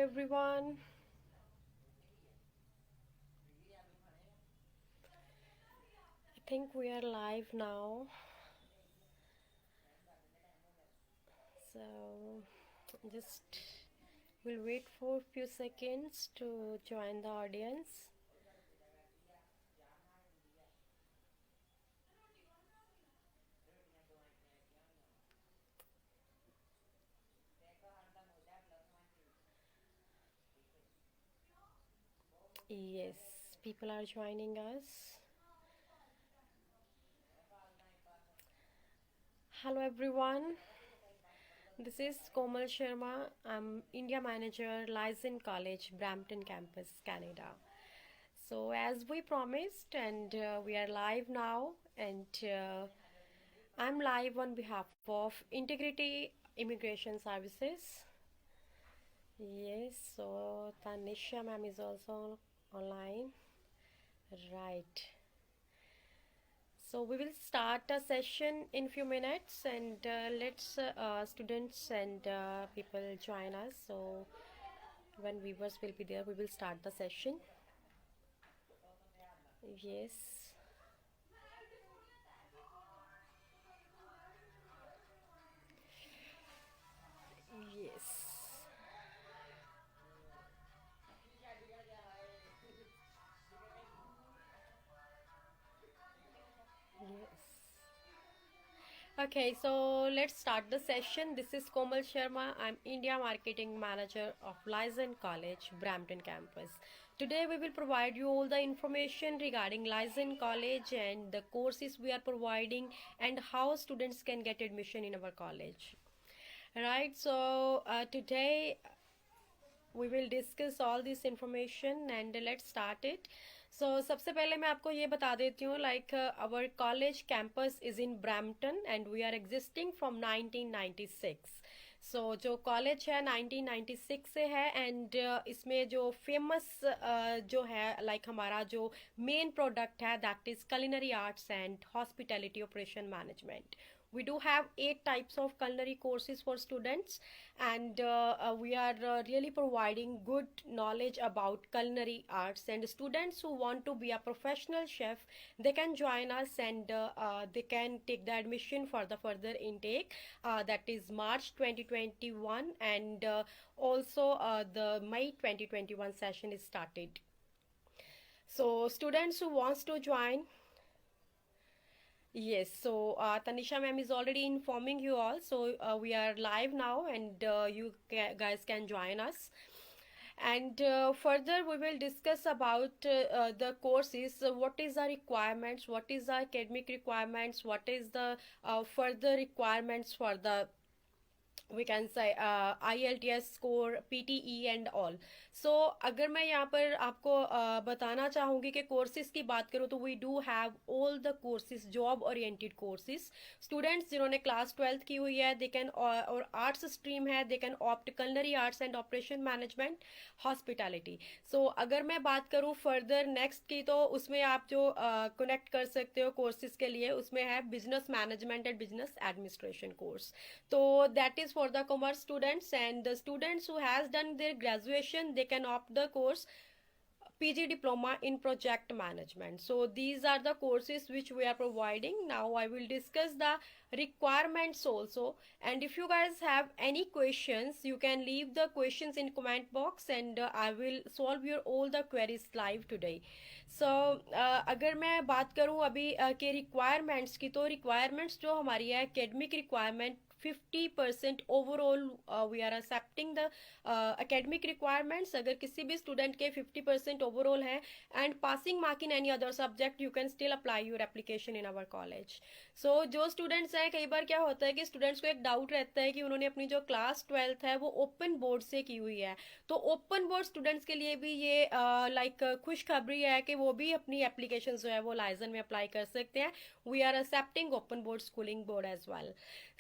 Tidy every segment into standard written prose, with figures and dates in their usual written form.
everyone. I think we are live now. So just we'll wait for a few seconds to join the audience. Yes, people are joining us. Hello everyone. This is Komal Sharma. I'm India Manager, Lyson College, Brampton Campus, Canada. So, as we promised, and we are live now, and I'm live on behalf of Integrity Immigration Services. Yes, so Tanisha ma'am is also online. Right. So we will start a session in few minutes, and let's students and people join us. So when viewers will be there, we will start the session. Yes. Yes. Yes. Okay, so let's start the session. This is Komal Sharma. I'm India Marketing Manager of Lyson College, Brampton campus. Today we will provide you all the information regarding Lyson College and the courses we are providing and how students can get admission in our college. Right, so today we will discuss all this information and let's start it. So सबसे पहले मैं आपको ये बता देती हूँ like our college campus is in Brampton and we are existing from 1996. So जो college है 1996 से है एंड इसमें जो फेमस जो है लाइक हमारा जो मेन प्रोडक्ट है that is culinary arts and hospitality operation management. We do have 8 types of culinary courses for students, and we are really providing good knowledge about culinary arts. And students who want to be a professional chef, they can join us, and they can take the admission for the further intake. That is March 2021, and also the May 2021 session is started. So students who wants to join. Yes, so Tanisha ma'am is already informing you all. So we are live now, and guys can join us. And further, we will discuss about the courses. What is the requirements? What is the academic requirements? What is the further requirements for the we can say IELTS score, PTE and all. So अगर मैं यहाँ पर आपको बताना चाहूँगी कि courses की बात करूँ तो we do have all the courses job oriented courses. Students जिन्होंने क्लास 12th की हुई है दे कैन और आर्ट्स स्ट्रीम है they can opt culinary arts and operation management hospitality. So अगर मैं बात करूँ फर्दर नेक्स्ट की तो उसमें आप जो कनेक्ट कर सकते हो कोर्सेज के लिए उसमें है business management and business administration course. तो that is for the commerce students, and the students who has done their graduation they can opt the course PG diploma in project management. So these are the courses which we are providing. Now I will discuss the requirements also, and if you guys have any questions you can leave the questions in comment box, and I will solve your all the queries live today. So अगर मैं बात करूँ अभी के requirements की तो requirements जो हमारी है academic requirement 50% overall we are accepting the academic requirements. अगर किसी भी स्टूडेंट के 50% ओवरऑल है and passing mark in any other subject you can still apply your application in our college. So जो स्टूडेंट्स हैं कई बार क्या होता है कि स्टूडेंट्स को एक डाउट रहता है कि उन्होंने अपनी जो क्लास 12th है वो ओपन बोर्ड से की हुई है. तो ओपन बोर्ड स्टूडेंट्स के लिए भी ये लाइक खुशखबरी है कि वो भी अपनी एप्लीकेशन जो है वो लाइजन में अप्लाई कर सकते हैं. We are accepting open board schooling board as well.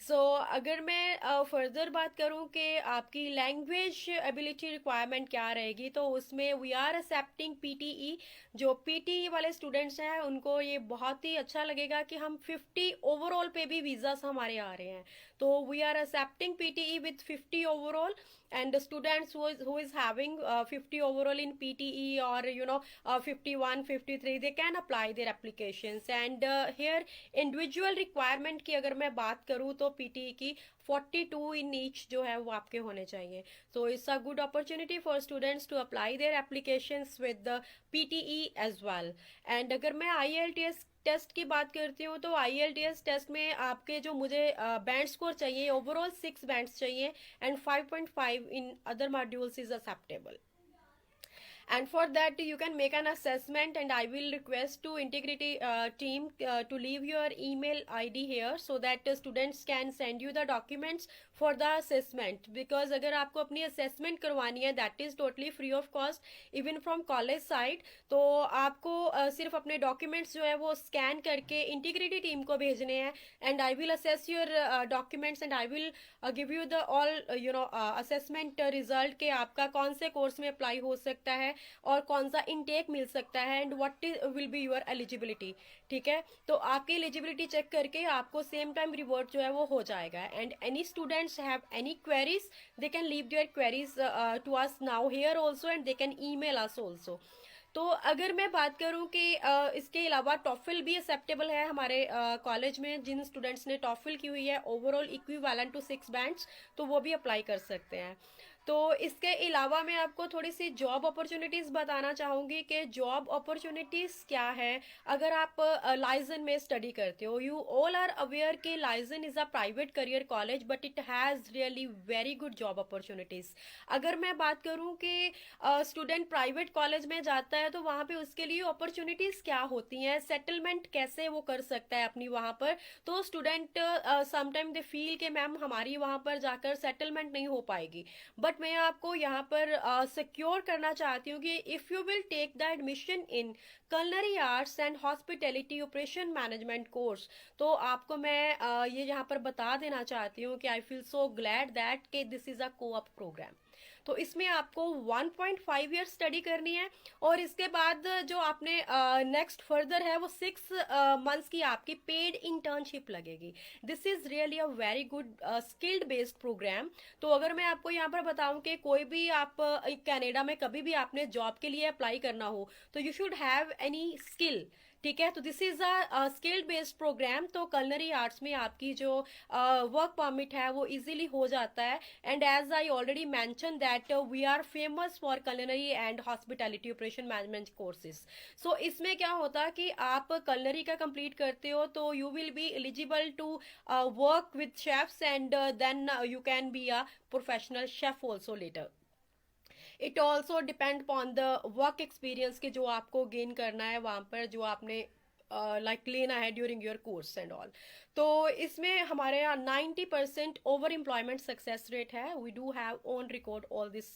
So अगर मैं फर्दर बात करूं कि आपकी लैंग्वेज एबिलिटी रिक्वायरमेंट क्या रहेगी तो उसमें वी आर एक्सेप्टिंग पीटीई. जो पीटीई वाले स्टूडेंट्स हैं उनको ये बहुत ही अच्छा लगेगा कि हम 50 50 ओवरऑल पे भी वीजास हमारे आ रहे हैं. तो we are accepting PTE with 50 overall, and the students who is having 50 overall in PTE, or 51 53, they can apply their applications. And here individual requirement की अगर मैं बात करूँ तो PTE की 42 in each जो है वो आपके होने चाहिए. So it's a good opportunity for students to apply their applications with the PTE as well. And अगर मैं IELTS टेस्ट की बात करती हूँ तो IELTS टेस्ट में आपके जो मुझे बैंड स्कोर चाहिए, ओवरऑल 6 बैंड्स चाहिए, and 5.5 in other modules is acceptable. And for that you can make an assessment, and I will request to integrity team to leave your email ID here, so that students can send you the documents for the assessment. Because अगर आपको अपनी assessment करवानी है, that is totally free of cost even from college side. तो आपको सिर्फ अपने documents जो है वो scan करके integrity team को भेजने हैं, and I will assess your documents, and I will give you the all assessment result के आपका कौन से कोर्स में अप्लाई हो सकता है और कौन सा इनटेक मिल सकता है, and what will be your eligibility. ठीक है, तो आपकी एलिजिबिलिटी चेक करके आपको सेम टाइम रिवर्ट जो है वो हो जाएगा. And any students have any queries, they can leave their queries to us now here also, and they can email us also. तो अगर मैं बात करूं कि इसके अलावा टॉफिल भी एक्सेप्टेबल है हमारे कॉलेज में. जिन स्टूडेंट्स ने टॉफिल की हुई है ओवरऑल इक्विवेलेंट टू 6 बैंड्स, तो वो भी अप्लाई कर सकते हैं. तो इसके अलावा मैं आपको थोड़ी सी जॉब अपॉर्चुनिटीज़ बताना चाहूँगी कि जॉब अपॉर्चुनिटीज़ क्या है. अगर आप लाइजन में स्टडी करते हो, यू ऑल आर अवेयर कि liaison is a private career college, but it has really very good job opportunities. अगर मैं बात करूँ कि स्टूडेंट प्राइवेट कॉलेज में जाता है तो वहाँ पे उसके लिए अपॉर्चुनिटीज़ क्या होती हैं, सेटलमेंट कैसे वो कर सकता है अपनी वहाँ पर. तो स्टूडेंट समटाइम दे फील कि मैम हमारी वहाँ पर जाकर सेटलमेंट नहीं हो पाएगी, बट मैं आपको यहाँ पर सिक्योर करना चाहती हूँ कि if you will take the admission in culinary arts and hospitality operation management course, तो आपको मैं ये यहाँ पर बता देना चाहती हूँ कि I feel so glad that कि this is a co-op program. तो इसमें आपको 1.5 ईयर स्टडी करनी है, और इसके बाद जो आपने नेक्स्ट फर्दर है वो 6 मंथ्स की आपकी पेड इंटर्नशिप लगेगी. This is really a very good skilled based program. तो अगर मैं आपको यहाँ पर बताऊँ कि कोई भी आप कनाडा में कभी भी आपने जॉब के लिए अप्लाई करना हो तो you should have any skill. ठीक है, तो this is a skilled based program. तो culinary आर्ट्स में आपकी जो वर्क परमिट है वो इजीली हो जाता है. And as I already mention that we are famous for culinary and hospitality operation management courses. So इसमें क्या होता है कि आप culinary का कंप्लीट करते हो तो you will be eligible to work with chefs, and then you can be a professional chef also later. It also depend upon the work experience के जो आपको गेन करना है वहाँ पर, जो आपने लाइक लेना है during your course and all. तो इसमें हमारे यहाँ 90% ओवर एम्प्लॉयमेंट सक्सेस रेट है. We do have on record all this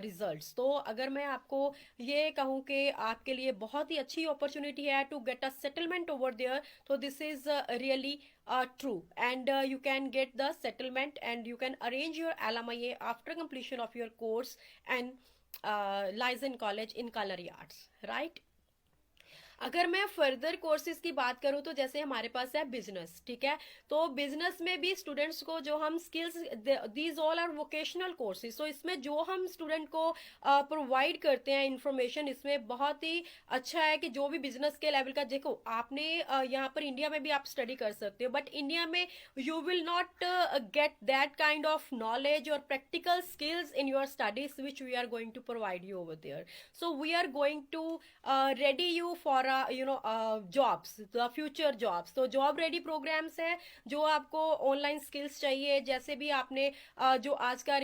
results. तो अगर मैं आपको ये कहूँ कि आपके लिए बहुत ही अच्छी अपॉर्चुनिटी है to get a settlement over there, तो this is really true, and you can get the settlement, and you can arrange your LMIA after completion of your course and license college in culinary arts, right? अगर मैं further courses की बात करूँ तो जैसे हमारे पास है बिजनेस. ठीक है, तो बिजनेस में भी स्टूडेंट्स को जो हम skills, these all are vocational courses. तो इसमें जो हम स्टूडेंट को प्रोवाइड करते हैं इंफॉर्मेशन, इसमें बहुत ही अच्छा है कि जो भी बिजनेस के लेवल का, देखो आपने यहाँ पर इंडिया में भी आप स्टडी कर सकते हो, बट इंडिया में you will not get that kind of knowledge और practical skills in your studies which we are going to provide you over there. So we are going to ready you for jobs, the future jobs. तो job ready programs है जो आपको online skills चाहिए, जैसे भी आपने जो आज का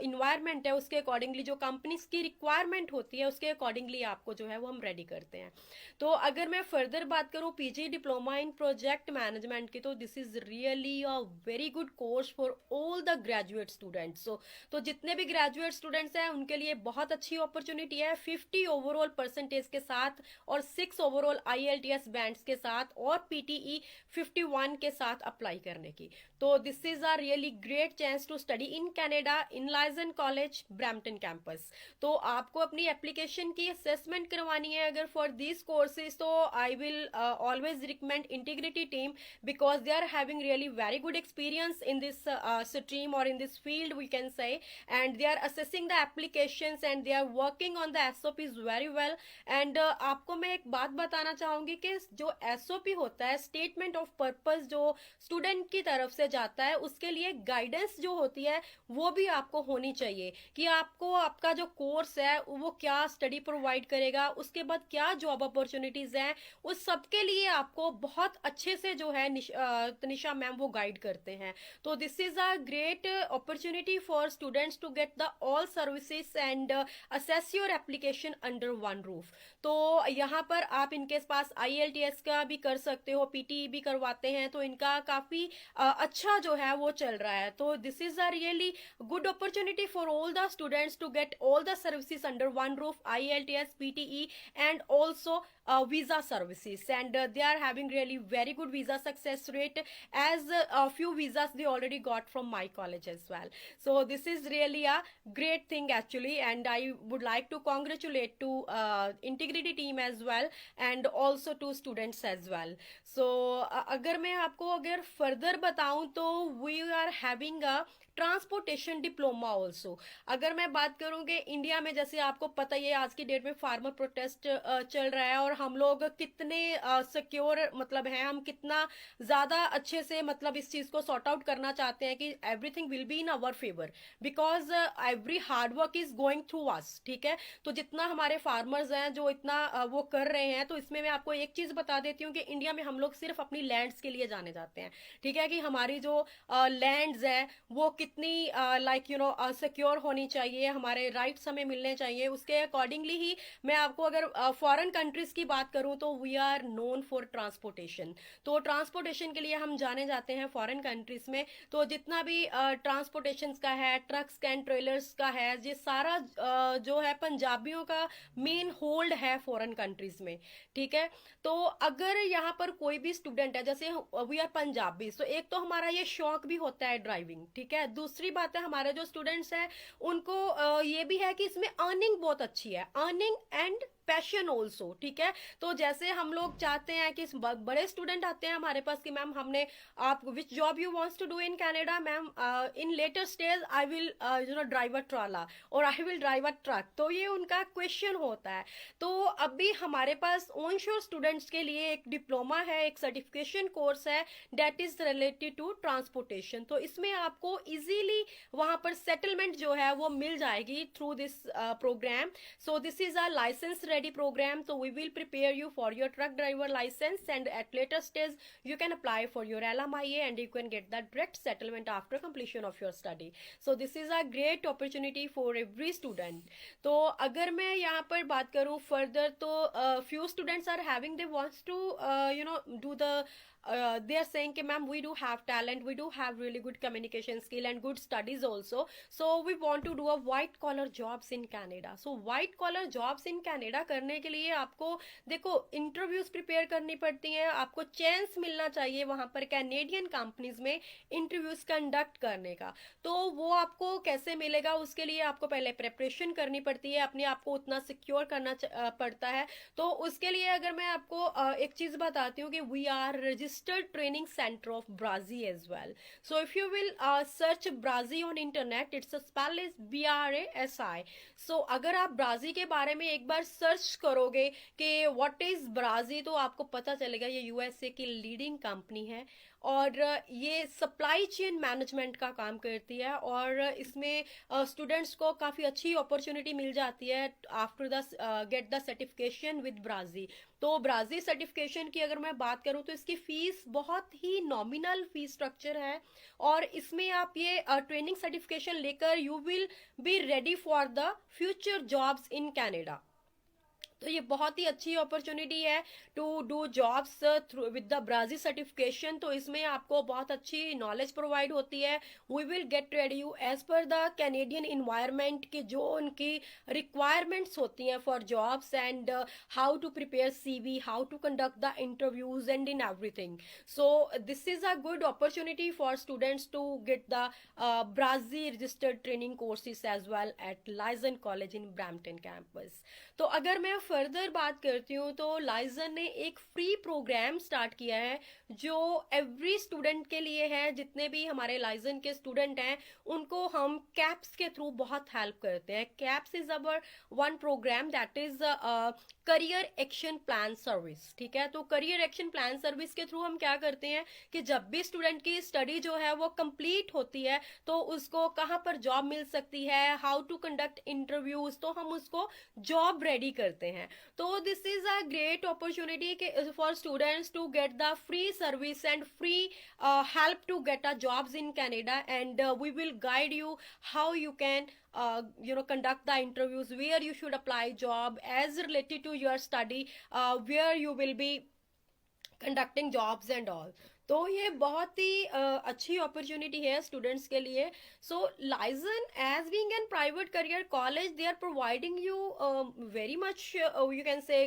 इन्वायरमेंट है उसके अकॉर्डिंगली, जो कंपनीज की रिक्वायरमेंट होती है उसके अकॉर्डिंगली आपको जो है वो हम रेडी करते हैं. तो अगर मैं फर्दर बात करूँ PG diploma in project management की, तो this is really a very good course for all the graduate students. तो जितने भी ग्रेजुएट स्टूडेंट्स हैं उनके लिए बहुत अच्छी अपॉर्चुनिटी है. 50 ओवरऑल परसेंटेज के साथ और 6 ओवरऑल IELTS बैंड्स के साथ और PTE 51 के साथ अप्लाई करने की। तो this is a really great chance to study in Canada in Liaison college Brampton campus. तो आपको अपनी एप्लीकेशन की असेसमेंट करवानी है अगर फॉर दिस कोर्सेज, तो I will always recommend integrity team, because they are having really very good experience in this stream or in this field we can say, and they are assessing the applications and they are working on the SOPs very well। and आपको मैं एक बात बताना चाहूंगी कि जो SOP होता है, स्टेटमेंट ऑफ पर्पस, जो स्टूडेंट की तरफ से जाता है, उसके लिए गाइडेंस जो होती है वो भी आपको होनी चाहिए कि आपको आपका जो कोर्स है वो क्या स्टडी प्रोवाइड करेगा, उसके बाद क्या जॉब अपॉर्चुनिटीज हैं, उस सब के लिए आपको बहुत अच्छे से जो है तनिषा मैम वो गाइड करते हैं। तो this is a great opportunity for students to get the all services and assess your application under one roof. तो यहाँ पर आप इनके पास IELTS का भी कर सकते हो, PTE भी करवाते हैं, तो इनका काफी अच्छा जो है वो चल रहा है। तो this is a really good opportunity for all the students to get all the services under one roof, IELTS, PTE and also visa services, and they are having really very good visa success rate, as a few visas they already got from my college as well। So this is really a great thing actually, and I would like to congratulate to integrity team as well and also to students as well। So अगर मैं आपको अगर further बताऊं तो we are having a transportation diploma also. अगर मैं बात करूं कि इंडिया में जैसे आपको पता ही है आज की डेट में फार्मर प्रोटेस्ट चल रहा है, और हम लोग कितने सिक्योर मतलब हैं, हम कितना ज्यादा अच्छे से मतलब इस चीज को सॉर्ट आउट करना चाहते हैं कि everything will be in our favour, because every hard work is going through us. ठीक है, तो जितना हमारे फार्मर्स हैं जो इतना वो कर रहे हैं, तो इसमें मैं आपको एक चीज बता देती हूँ कि इंडिया में हम लोग सिर्फ अपनी लैंड्स के लिए जाने जाते हैं। ठीक है, कि हमारी जो लैंड्स है वो कितनी लाइक यू नो सिक्योर होनी चाहिए, हमारे राइट्स हमें मिलने चाहिए, उसके अकॉर्डिंगली ही मैं आपको अगर फॉरेन कंट्रीज की बात करूं तो we are known for transportation. तो ट्रांसपोर्टेशन के लिए हम जाने जाते हैं फॉरेन कंट्रीज में। तो जितना भी ट्रांसपोर्टेशन का है, ट्रक्स एंड ट्रेलर्स का है, ये सारा जो है पंजाबियों का मेन होल्ड है फॉरेन कंट्रीज में। ठीक है, तो अगर यहाँ पर कोई भी स्टूडेंट है, जैसे वी आर पंजाबी, तो एक तो हमारा ये शौक भी होता है ड्राइविंग। ठीक है, दूसरी बात है हमारे जो स्टूडेंट्स हैं उनको ये भी है कि इसमें अर्निंग बहुत अच्छी है, अर्निंग एंड पैशन ऑल्सो। ठीक है, तो जैसे हम लोग चाहते हैं कि बड़े स्टूडेंट आते हैं हमारे पास कि मैम हमने आप which job you wants to do in Canada, ma'am in later stage I will you know drive a ट्रॉला or I will drive a truck. तो ये उनका क्वेश्चन होता है। तो अभी हमारे पास ऑनशोर स्टूडेंट्स के लिए एक डिप्लोमा है, एक सर्टिफिकेशन कोर्स है that is related to transportation. तो इसमें आपको इजीली वहां पर सेटलमेंट जो है वो मिल जाएगी through this program. So this is a license ready program, so we will prepare you for your truck driver license, and at later stage you can apply for your LMIA and you can get that direct settlement after completion of your study। So this is a great opportunity for every student। तो अगर मैं यहाँ पर बात करूँ further, तो few students are having, they wants to you know do the they are saying कि ma'am we do have talent, we do have really good communication skill and good studies also, so we want to do a white collar jobs in Canada। so white collar jobs in Canada करने के लिए आपको देखो interviews prepare करनी पड़ती हैं, आपको chance मिलना चाहिए वहां पर कैनेडियन कंपनीज में इंटरव्यूज कंडक्ट करने का। तो वो आपको कैसे मिलेगा, उसके लिए आपको पहले प्रिपरेशन करनी पड़ती है, अपने आप को उतना सिक्योर करना पड़ता है। तो उसके लिए अगर मैं आपको एक चीज बताती हूँ कि we are registered training center of Brazi as well। So if you will search Brazi on internet, its spell is BRASI। So अगर आप ब्राजी के बारे में एक बार सर्च करोगे कि what is Brazi, तो आपको पता चलेगा ये USA की लीडिंग कंपनी है और ये सप्लाई चेन मैनेजमेंट का काम करती है, और इसमें स्टूडेंट्स को काफ़ी अच्छी अपॉर्चुनिटी मिल जाती है after the get the certification with ब्राजी। तो ब्राजी सर्टिफिकेशन की अगर मैं बात करूं तो इसकी फीस बहुत ही नॉमिनल फीस स्ट्रक्चर है, और इसमें आप ये ट्रेनिंग सर्टिफिकेशन लेकर you will be ready for the future jobs in Canada. तो ये बहुत ही अच्छी अपॉर्चुनिटी है to do jobs through with the ब्राजी सर्टिफिकेशन। तो इसमें आपको बहुत अच्छी नॉलेज प्रोवाइड होती है। We will get ready you as per the Canadian environment की जो उनकी रिक्वायरमेंट्स होती हैं for jobs, and how to prepare CV, how to conduct the interviews and in everything. So this is a good opportunity for students to get the ब्राजी registered training courses as well at Liaison College in Brampton campus. तो अगर मैं further बात करती हूँ तो liaison ने एक फ्री प्रोग्राम स्टार्ट किया है जो एवरी स्टूडेंट के लिए है। जितने भी हमारे लाइजन के स्टूडेंट हैं उनको हम कैप्स के थ्रू बहुत हेल्प करते हैं। CAPS is our one program that is career action plan service. ठीक है, तो करियर एक्शन प्लान सर्विस के थ्रू हम क्या करते हैं कि जब भी स्टूडेंट की स्टडी जो है वो कंप्लीट होती है तो उसको कहाँ पर जॉब मिल सकती है, हाउ टू कंडक्ट इंटरव्यूज, तो हम उसको जॉब रेडी करते हैं। तो this is a great opportunity for students to get the free service and free help to get a jobs in Canada, and we will guide you how you can conduct the interviews, where you should apply job as related to your study, where you will be conducting jobs and all. तो ये बहुत ही अच्छी opportunity है students के लिए। So Liaison as being an private career college, they are providing you very much you can say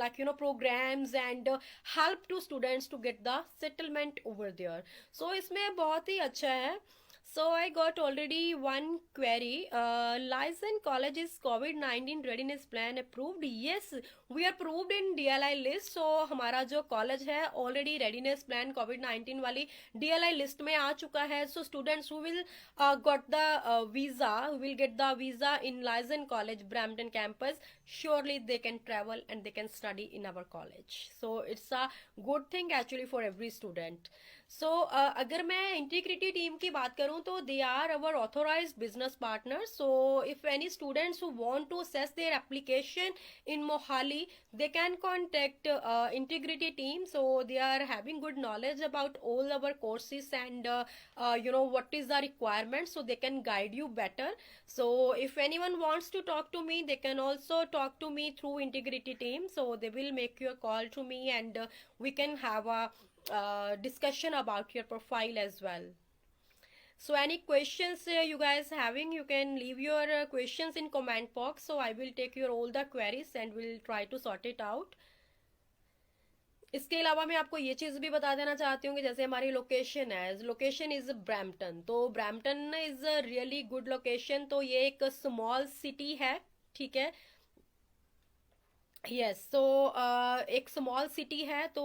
like programs and help to students to get the settlement over there. So इसमें बहुत ही अच्छा है। So I got already one query. License College's COVID-19 readiness plan approved? Yes, we are approved in DLI list. So हमारा जो college है already readiness plan COVID-19 वाली DLI list में आ चुका है. So students who will got the visa will get the visa in License College Brampton campus. Surely they can travel and they can study in our college. So it's a good thing actually for every student. सो अगर मैं integrity team की बात करूं तो they are our authorized business partner. So if any students who want to assess their application in Mohali, they can contact integrity team. So they are having good knowledge about all our courses and what is the requirement, so they can guide you better. So if anyone wants to talk to me, they can also talk to me through integrity team. So they will make you a call to me, and we can have a discussion about your profile as well. So any questions you guys having, you can leave your questions in comment box. So I will take your all the queries and will try to sort it out. इसके अलावा मैं आपको ये चीज़ भी बता देना चाहती हूँ कि जैसे हमारी लोकेशन है, लोकेशन इज़ ब्रैम्पटन. तो Brampton is a really good location. तो ये एक स्मॉल सिटी है, ठीक है. यस, तो एक स्मॉल सिटी है. तो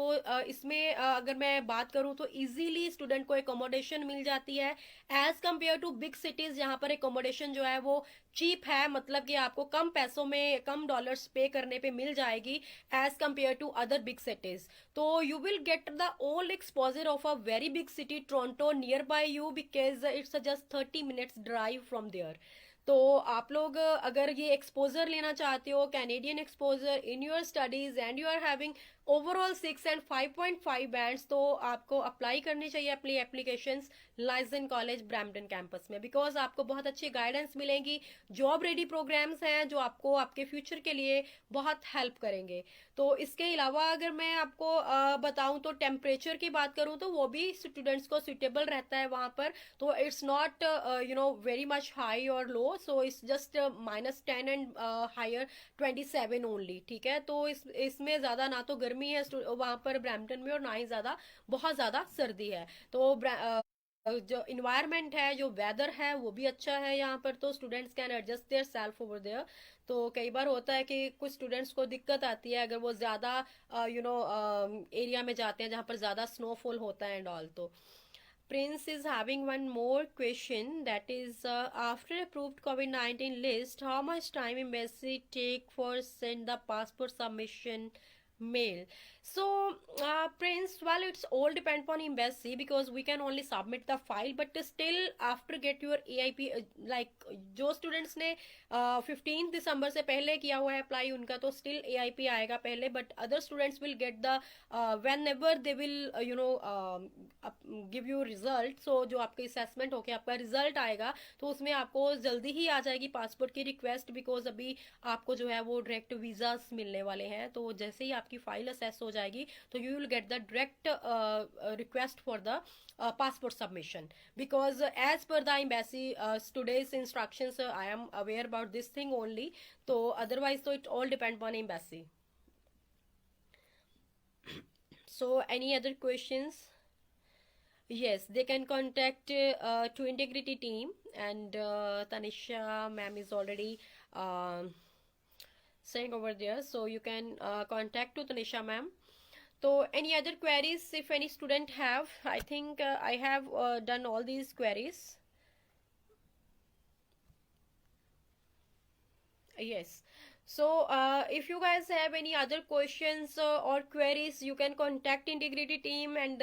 इसमें अगर मैं बात करूं तो इजीली स्टूडेंट को एकोमोडेशन मिल जाती है as compare to big cities, जहां पर एकोमोडेशन जो है वो चीप है, मतलब कि आपको कम पैसों में कम डॉलर्स पे करने पे मिल जाएगी as compare to other big cities. तो you will get the old exposure of a very big city Toronto near by you, because it's just 30 minutes drive from there. तो आप लोग अगर ये एक्सपोजर लेना चाहते हो, Canadian exposure in your studies and you are having overall 6 and 5.5 bands, तो आपको अप्लाई करनी चाहिए अपनी applications Liaison college Brampton campus में, बिकॉज आपको बहुत अच्छी गाइडेंस मिलेंगी. जॉब रेडी प्रोग्राम्स हैं जो आपको आपके फ्यूचर के लिए बहुत हेल्प करेंगे. तो इसके अलावा अगर मैं आपको बताऊं तो टेम्परेचर की बात करूं तो वो भी स्टूडेंट्स को सुटेबल रहता है वहां पर. तो it's not very much high or low. So it's just -10 and higher 27 only. ठीक है, तो इसमें ज्यादा ना तो गर्मी है वहां पर ब्रैम्पटन में और ना ही ज्यादा बहुत ज्यादा सर्दी है. तो जो इन्वायरमेंट है, जो वेदर है वो भी अच्छा है यहाँ पर. तो students can adjust their self over there. तो कई बार होता है कि कुछ स्टूडेंट्स को दिक्कत आती है अगर वो ज्यादा एरिया में जाते हैं जहाँ पर ज्यादा स्नोफॉल होता है एंड ऑल. तो Prince is having one more question, that is after approved COVID-19 list, how much time embassy take for send the passport submission mail? So, Prince, well, it's all depend upon embassy because we can only submit the file, but still after get your AIP, like जो students ने 15 दिसंबर से पहले किया हुआ है apply, उनका तो still AIP आएगा पहले, but other students will get the whenever they will give you result. So जो आपके assessment होके आपका result आएगा, तो उसमें आपको जल्दी ही आ जाएगी पासपोर्ट की रिक्वेस्ट, बिकॉज अभी आपको जो है वो डायरेक्ट वीजास मिलने वाले हैं। तो जैसे ही आपकी फाइल असेस हो जाएगी तो you will get the direct request for the passport submission, because as per the embassy today's instructions, I am aware about this thing only. So otherwise, so it all depend on embassy. So any other questions? Yes, they can contact to integrity team, and Tanisha ma'am is already saying over there, so you can contact to Tanisha ma'am. So any other queries if any student have? I think I have done all these queries. Yes. So, if you guys have any other questions or queries, you can contact integrity team, and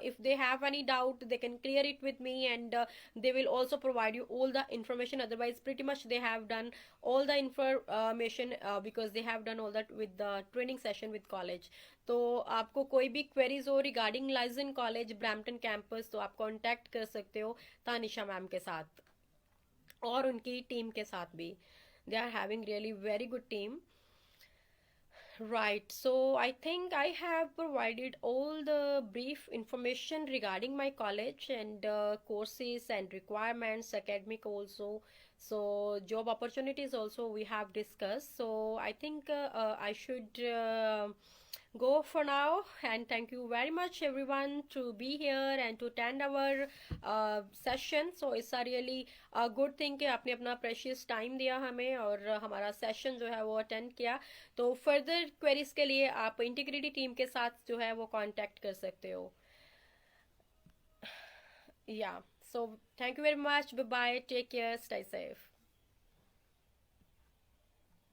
if they have any doubt, they can clear it with me, and they will also provide you all the information. Otherwise, pretty much they have done all the information because they have done all that with the training session with college. तो आपको कोई भी queries हो regarding liaison college Brampton campus, तो आप contact कर सकते हो तानिशा मैम के साथ और उनकी टीम के साथ भी. They are having really very good team. Right, so I think I have provided all the brief information regarding my college and courses and requirements, academic also. So job opportunities also we have discussed. So I think I should go for now, and thank you very much everyone to be here and to attend our session. So it's a really good thing कि आपने अपना precious time दिया हमें और हमारा session जो है वो attend किया. तो further queries के लिए आप integrity team के साथ जो है वो contact कर सकते हो. Yeah, so thank you very much. Bye bye, take care, stay safe.